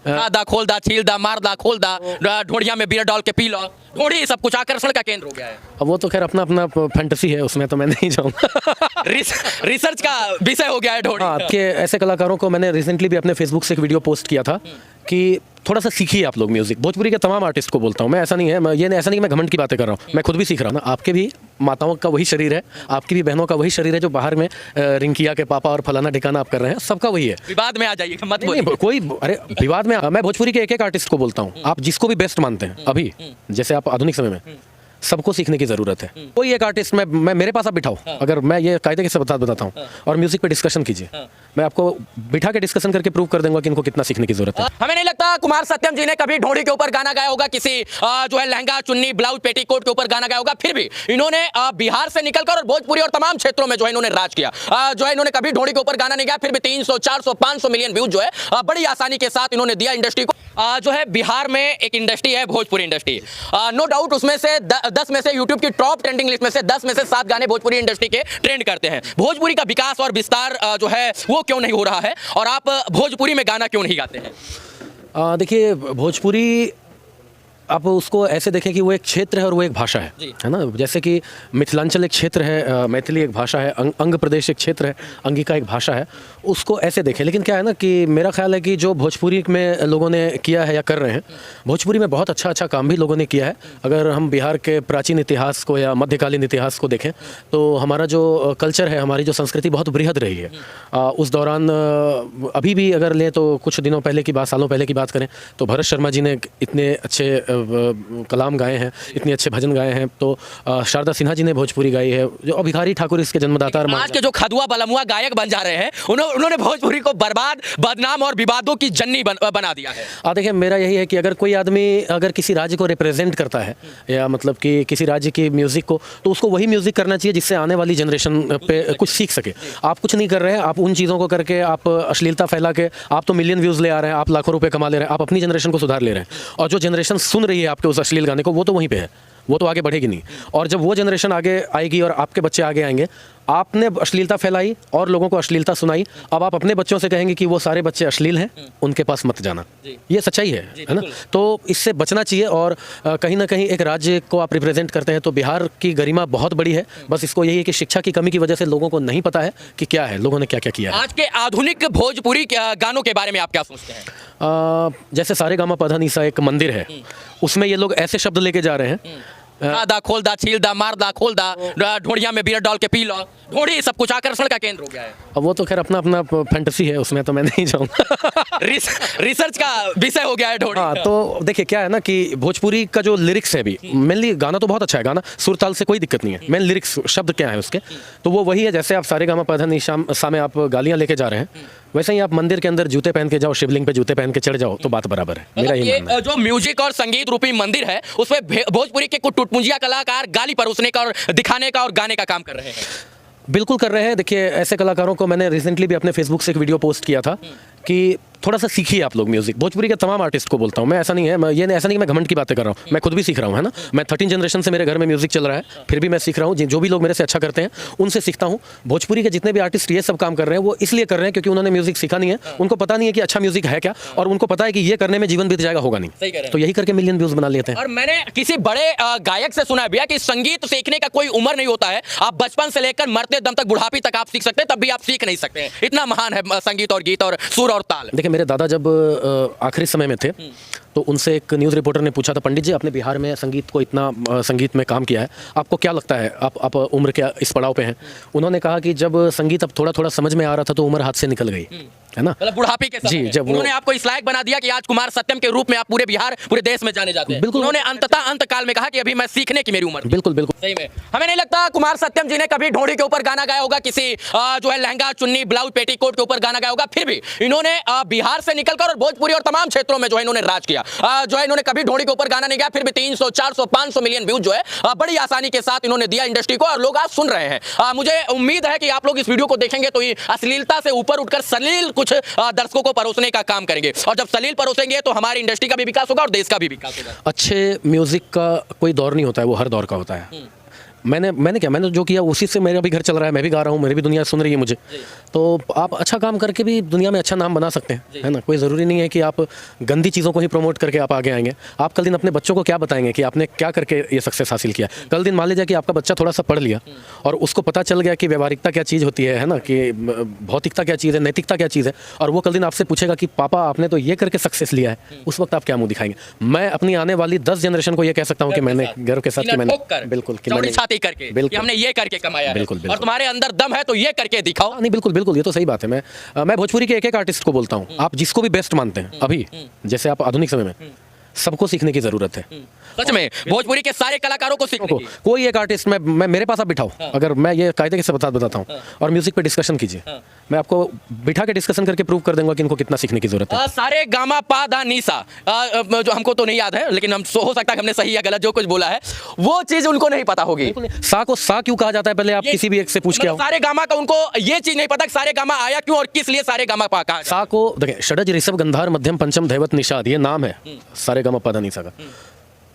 दा खोल दा छील दा मार दा खोल दा ढोड़िया में बियर डाल के पी लो, ढोड़ी सब कुछ आकर्षण का केंद्र हो गया है। अब वो तो खैर अपना अपना फैंटेसी है, उसमें तो मैं नहीं जाऊँगा। रिसर्च का विषय हो गया है ढोड़ी। हाँ, आपके ऐसे कलाकारों को मैंने रिसेंटली भी अपने फेसबुक से एक वीडियो पोस्ट किया था कि थोड़ा सा सीखिए आप लोग म्यूजिक। भोजपुरी के तमाम आर्टिस्ट को बोलता हूँ मैं, ऐसा नहीं है, ऐसा नहीं कि मैं घमंड की बातें कर रहा हूँ, मैं खुद भी सीख रहा हूँ ना। आपके भी माताओं का वही शरीर है, आपकी भी बहनों का वही शरीर है जो बाहर में रिंकिया के पापा और फलाना ठिकाना आप कर रहे हैं, सबका वही है। विवाद में आ जाइए मत नहीं, बोलिए। कोई अरे विवाद में मैं भोजपुरी के एक एक आर्टिस्ट को बोलता हूँ, आप जिसको भी बेस्ट मानते हैं अभी, जैसे आप आधुनिक समय में, सबको सीखने की जरूरत है। कोई एक आर्टिस्ट मैं मेरे पास आप बिठाओ, अगर मैं ये कायदे के साथ बताता हूँ और म्यूजिक पे डिस्कशन कीजिए, मैं आपको बिठा के डिस्कशन करके प्रूव कर दूंगा कि इनको कितना सीखने की जरूरत है। हमें नहीं लगता कुमार सत्यम जी ने कभी ढोड़ी के ऊपर गाना गाया होगा, किसी जो है लहंगा चुन्नी ब्लाउज पेटीकोट के ऊपर गाना गाया होगा, फिर भी इन्होंने बिहार से निकलकर और भोजपुरी और तमाम क्षेत्रों में जो है इन्होंने राज किया। जो है इन्होंने कभी ढोड़ी के ऊपर गाना नहीं गाया, फिर भी 300 400 500 मिलियन व्यूज जो है बड़ी आसानी के साथ इन्होंने दिया इंडस्ट्री को। जो है बिहार में एक इंडस्ट्री है भोजपुरी इंडस्ट्री, नो डाउट उसमें से 10 में से यूट्यूब की टॉप ट्रेंडिंग लिस्ट में से 10 में से 7 गाने भोजपुरी इंडस्ट्री के ट्रेंड करते हैं। भोजपुरी का विकास और विस्तार जो है वो क्यों नहीं हो रहा है, और आप भोजपुरी में गाना क्यों नहीं गाते हैं? देखिए, भोजपुरी आप उसको ऐसे देखें कि वो एक क्षेत्र है और वो एक भाषा है ना। जैसे कि मिथिलांचल एक क्षेत्र है, मैथिली एक भाषा है, अंग प्रदेश एक क्षेत्र है, अंगिका एक भाषा है, उसको ऐसे देखें। लेकिन क्या है ना कि मेरा ख्याल है कि जो भोजपुरी में लोगों ने किया है या कर रहे हैं, भोजपुरी में बहुत अच्छा काम भी लोगों ने किया है। अगर हम बिहार के प्राचीन इतिहास को या मध्यकालीन इतिहास को देखें तो हमारा जो कल्चर है, हमारी जो संस्कृति बहुत बृहद रही है। उस दौरान अभी भी अगर लें तो कुछ दिनों पहले की बात, सालों पहले की बात करें तो भरत शर्मा जी ने इतने अच्छे कलाम गाए हैं, इतने अच्छे भजन गाए हैं। तो शारदा सिन्हा जी ने भोजपुरी गाई है, जो अभिखारी ठाकुर इसके जन्मदाता। आज के जो खदुआ बलमुआ गायक बन जा रहे हैं, उन्होंने भोजपुरी को बर्बाद, बदनाम और विवादों की जन्नी बना दिया है। देखिए, मेरा यही है कि अगर कोई आदमी अगर किसी राज्य को रिप्रेजेंट करता है या मतलब कि किसी राज्य की म्यूजिक को, तो उसको वही म्यूजिक करना चाहिए जिससे आने वाली जनरेशन पे कुछ सीख सके। आप कुछ नहीं कर रहे हैं, आप उन चीज़ों को करके आप अश्लीलता फैला के आप तो मिलियन व्यूज़ ले आ रहे हैं, आप लाखों रुपए कमा ले रहे हैं, आप अपनी जनरेशन को सुधार ले रहे हैं, और जो जनरेशन सुन रही है आपके उस अश्लील गाने को, वो तो वहीं पे है, वो तो आगे बढ़ेगी नहीं। और जब वो जनरेशन आगे आएगी और आपके बच्चे आगे आएंगे, आपने अश्लीलता फैलाई और लोगों को अश्लीलता सुनाई, अब आप अपने बच्चों से कहेंगे कि वो सारे बच्चे अश्लील हैं, उनके पास मत जाना। ये सच्चाई है ना। तो इससे बचना चाहिए। और कहीं ना कहीं एक राज्य को आप रिप्रेजेंट करते हैं, तो बिहार की गरिमा बहुत बड़ी है। बस इसको यही है कि शिक्षा की कमी की वजह से लोगों को नहीं पता है कि क्या है, लोगों ने क्या क्या किया है। आज के आधुनिक भोजपुरी गानों के बारे में आप क्या सोचते हैं? जैसे सारेगामा पधानीसा एक मंदिर है, उसमें ये लोग ऐसे शब्द लेके जा रहे हैं, दा खोल दा छील दा मार दा खोल दा ढोड़िया में बियर डाल के पी लो, ढोड़ी सब कुछ आकर्षण का केंद्र हो गया है। अब वो तो खैर अपना अपना फैंटेसी है, उसमें तो मैं नहीं जाऊँगा। रिसर्च का विषय हो गया है ढोड़ी। हाँ, तो देखिए क्या है ना कि भोजपुरी का जो लिरिक्स है, अभी मेनली गाना तो बहुत अच्छा है, गाना सुर ताल से कोई दिक्कत नहीं है, मेन लिरिक्स शब्द क्या है उसके, तो वो वही है। जैसे आप सारेगामा पधानीसा में आप गालियाँ लेके जा रहे हैं, वैसे ही आप मंदिर के अंदर जूते पहन के जाओ, शिवलिंग पे जूते पहन के चढ़ जाओ, तो बात बराबर है। मेरा ये मानना है। जो म्यूजिक और संगीत रूपी मंदिर है, उसमें भोजपुरी के कुछ टुटपुंजिया कलाकार गाली परोसने का और दिखाने का और गाने का काम कर रहे हैं। बिल्कुल कर रहे हैं। देखिए, ऐसे कलाकारों को मैंने रिसेंटली भी अपने फेसबुक से एक वीडियो पोस्ट किया था कि थोड़ा सा सीखिए आप लोग म्यूजिक। भोजपुरी के तमाम आर्टिस्ट को बोलता हूँ मैं, ऐसा नहीं है, ऐसा नहीं कि मैं घमंड की बातें कर रहा हूँ, मैं खुद भी सीख रहा हूँ, है ना। मैं 13 जनरेशन से मेरे घर में म्यूजिक चल रहा है, फिर भी मैं सीख रहा हूँ। जो भी लोग मेरे से अच्छा करते हैं उनसे सीखता हूँ। भोजपुरी के जितने भी आर्टिस्ट ये सब काम कर रहे हैं, वो इसलिए कर रहे हैं क्योंकि उन्होंने म्यूजिक सीखा नहीं है, उनको पता नहीं है कि अच्छा म्यूजिक है क्या, और उनको पता है कि ये करने में जीवन बीत जाएगा, होगा नहीं, तो यही करके मिलियन व्यूज बना लेते हैं। और मैंने किसी बड़े गायक से सुना है भैया कि संगीत सीखने का कोई उम्र नहीं होता है, आप बचपन से लेकर मरते दम तक बुढ़ापी तक आप सीख सकते हैं, तब भी आप सीख नहीं सकते हैं। इतना महान है संगीत और गीत और सुर और ताल। देखिए, मेरे दादा जब आखिरी समय में थे, तो उनसे एक न्यूज़ रिपोर्टर ने पूछा था, पंडित जी आपने बिहार में संगीत को इतना संगीत में काम किया है, आपको क्या लगता है, आप उम्र के इस पड़ाव पे हैं? उन्होंने कहा कि जब संगीत अब थोड़ा थोड़ा समझ में आ रहा था तो उम्र हाथ से निकल गई, है ना, मतलब बुढ़ापे के समय जी, जब उन्होंने आपको इस लायक बना दिया कि आज कुमार सत्यम के रूप में आप पूरे बिहार, पूरे देश में जाने जाते हैं। बिल्कुल। उन्होंने अंततः अंत काल में कहा कि अभी मैं सीखने की मेरी उम्र। बिल्कुल बिल्कुल सही में हमें नहीं लगता कुमार सत्यम जी ने कभी ढोड़ी के ऊपर गाना गाया होगा, किसी जो है लहंगा चुन्नी ब्लाउज पेटीकोट के ऊपर गाना गाया होगा, फिर भी इन्होंने बिहार से निकलकर और भोजपुरी और तमाम क्षेत्रों में जो है इन्होंने राज किया। जो है इन्होंने कभी ढोड़ी के ऊपर गाना नहीं गाया, फिर भी 300 400 500 मिलियन व्यूज जो है बड़ी आसानी के साथ इन्होंने दिया इंडस्ट्री को, और लोग आज सुन रहे हैं। मुझे उम्मीद है कि आप लोग इस वीडियो को देखेंगे तो ये अश्लीलता से ऊपर उठकर सलील कुछ दर्शकों को परोसने का काम करेंगे, और जब सलील परोसेंगे तो हमारी इंडस्ट्री का भी विकास होगा और देश का भी विकास होगा। अच्छे म्यूजिक का कोई दौर नहीं होता है, वो हर दौर का होता है। मैंने जो किया उसी से मेरा भी घर चल रहा है, मैं भी गा रहा हूँ, मेरी भी दुनिया सुन रही है मुझे। तो आप अच्छा काम करके भी दुनिया में अच्छा नाम बना सकते हैं, है ना। कोई ज़रूरी नहीं है कि आप गंदी चीज़ों को ही प्रमोट करके आप आगे आएंगे। आप कल दिन अपने बच्चों को क्या बताएंगे कि आपने क्या करके ये सक्सेस हासिल किया। कल दिन मान लीजिए कि आपका बच्चा थोड़ा सा पढ़ लिया और उसको पता चल गया कि व्यवहारिकता क्या चीज़ होती है ना, कि भौतिकता क्या चीज़ है, नैतिकता क्या चीज़ है, और वो कल दिन आपसे पूछेगा कि पापा आपने तो ये करके सक्सेस लिया है, उस वक्त आप क्या मुंह दिखाएंगे। मैं अपनी आने वाली 10 जनरेशन को ये कह सकता हूँ कि मैंने गर्व के साथ कि मैंने बिल्कुल कि चौड़ी मैंने छाती करके कि बिल्कुल। हमने ये करके कमाया है बिल्कुल, बिल्कुल। और तुम्हारे अंदर दम है तो ये करके दिखाओ। नहीं बिल्कुल बिल्कुल, ये तो सही बात है। मैं भोजपुरी के एक एक आर्टिस्ट को बोलता हूँ, आप जिसको भी बेस्ट मानते हैं अभी, जैसे आप आधुनिक समय में, सबको सीखने की ज़रूरत है। सच में भोजपुरी के सारे कलाकारों को सीखने की। कोई एक आर्टिस्ट मैं मेरे पास आप बिठाओ, अगर मैं ये कायदे के साथ बताता हूँ, और म्यूजिक पे डिस्कशन कीजिए, मैं आपको बिठा के डिस्कशन करके प्रूव कर दूंगा कि इनको कितना सीखने की जरूरत है। सारे गामा पा धा नीसा, जो हमको तो नहीं याद है, लेकिन हम हो सकता है हमने सही या गलत जो कुछ बोला है वो चीज उनको नहीं पता होगी। सा को सा क्यों कहा जाता है, पहले आप किसी भी एक से पूछ के आओ। सारे गामा का उनको ये चीज नहीं पता कि सारे गामा आया क्यों और किस लिए सारे गामा पा कहा। सा को देखें, षडज ऋषभ गंधार मध्यम पंचम धैवत निषाद, ये नाम है सारे गामा पा धा नी सा का।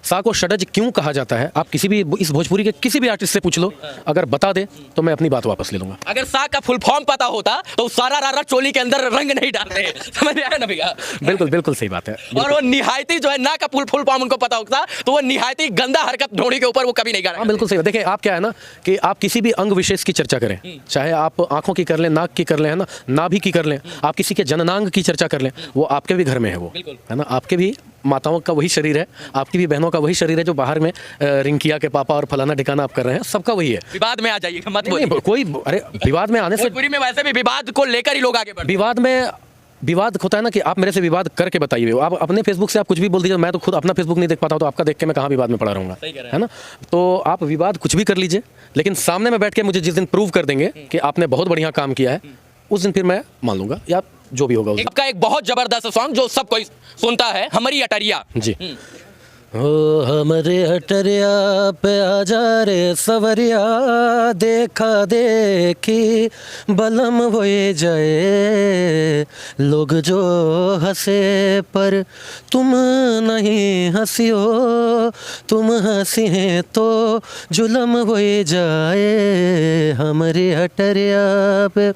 सा को षडज क्यों कहा जाता है, आप किसी भी इस भोजपुरी के किसी भी आर्टिस्ट से पूछ लो, अगर बता दे तो मैं अपनी बात वापस ले लूंगा। अगर सा का फुल फॉर्म पता होता तो सारा रारा चोली के अंदर रंग नहीं डालते। समझ में आया ना भैया? बिल्कुल बिल्कुल सही बात है। और वो निहायती जो है ना का फुल फॉर्म उनको पता होता तो वो निहायती गंदा हरकत ढोड़ी के ऊपर वो कभी नहीं करा। हाँ बिल्कुल सही बात। देखिए आप क्या है ना कि आप किसी भी अंग विशेष की चर्चा करें, चाहे आप आंखों की कर लें, नाक की कर लें, है ना, नाभि की कर लें, आप किसी के जननांग की चर्चा कर लें, वो आपके भी घर में है, वो है ना, आपके भी माताओं का वही शरीर है, आपकी भी बहनों का वही शरीर है जो बाहर में रिंकिया के पापा और फलाना ठिकाना आप कर रहे हैं, सबका वही है। विवाद में आ जाइएगा मत नहीं, बोलिए। कोई अरे विवाद में आने से, भोजपुरी में वैसे भी विवाद को लेकर ही लोग आगे बढ़ते हैं। विवाद में विवाद होता है ना कि आप मेरे से विवाद करके बताइए। आप अपने फेसबुक से आप कुछ भी बोल दीजिए, मैं तो खुद अपना फेसबुक नहीं देख पाता हूं, तो आपका देख के मैं कहाँ विवाद में पड़ा रहूंगा, है ना। तो आप विवाद कुछ भी कर लीजिए, लेकिन सामने में बैठ के मुझे जिस दिन प्रूव कर देंगे कि आपने बहुत बढ़िया काम किया है, उस दिन फिर मैं मान लूंगा, या जो भी होगा उस दिन। आपका एक बहुत जबरदस्त सॉन्ग जो सब कोई सुनता है, हमारी अटरिया जी। ओ हमरे हटरिया पे आजा रे सवरिया, देखा देखी बलम होए जाए, लोग जो हंसे पर तुम नहीं हंसियो, तुम हंसी हैं तो जुलम होए जाए, हमरे हटरिया पे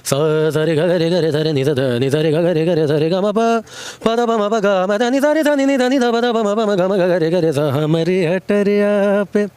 सा रे ग रे ग रे ध नि ध रे ग रे ग रे ध रे ग म प प द प म प ग म ध नि ध रे ध नि ध नि ध प द प म प म ग म ग रे ग रे सा हमरे हटरिया पे।